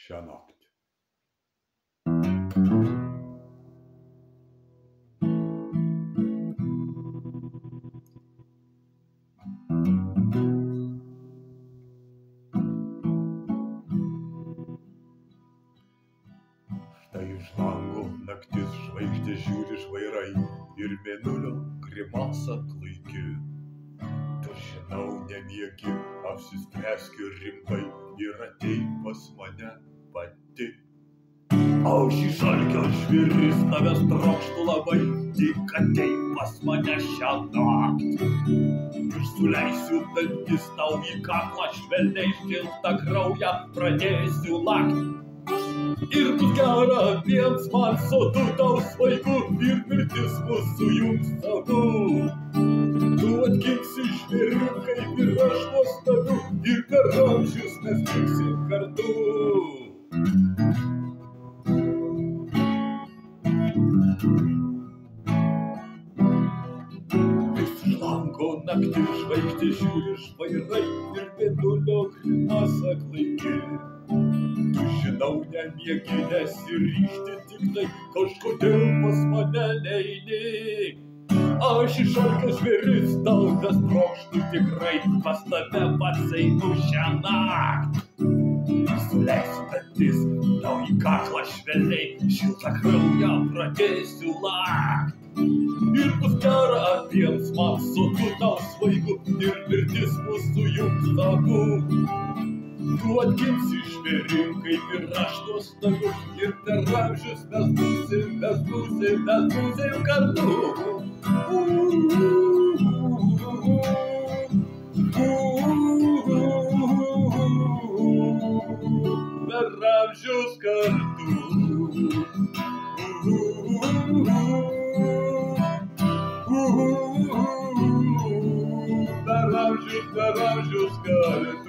šiąnakt. Štai iš lango naktis, žvaigždės žiūri žvairai ir mėnulio grimasa klaiki. Tu žinau nemiegi, apsispręsk ir rimtai ir ateik pas mane pati. Aš iš alkio žvėris tavęs trokštu labai, tik ateik pas mane šiąnakt. Ir suleisiu dantis tau į kaklą, švelniai šiltą kraują pradėsiu lakt. Ir bus gera abiems, man sotu tau svaigu, ir mirtis mus sujungs abu. Tu atgimsi žvėriu, kaip ir aš nuostabiu, ir per amžius mes liksim kartu. Iš lango naktis, žvaigždės žiūri žvairai ir mėnulio grimasa klaiki. Tu žinau nemiegi, nesiryžti tik tai, kažkodėl pas mane neini. Aš iš alkio žvėris tavęs trokštu tikrai, pas tave pats einu šiąnakt. Suleisiu dantis tau į kaklą, švelniai šiltą kraują pradėsiu lakt. Ir bus gera abiems, man sotu tau svaigu, ir mirtis mus sujungs abu. Tu atgimsi žvėrim, kaip ir aš nuostabiu, ir per amžius mes būsim kartu. Per amžius kartu. Per amžius kartu.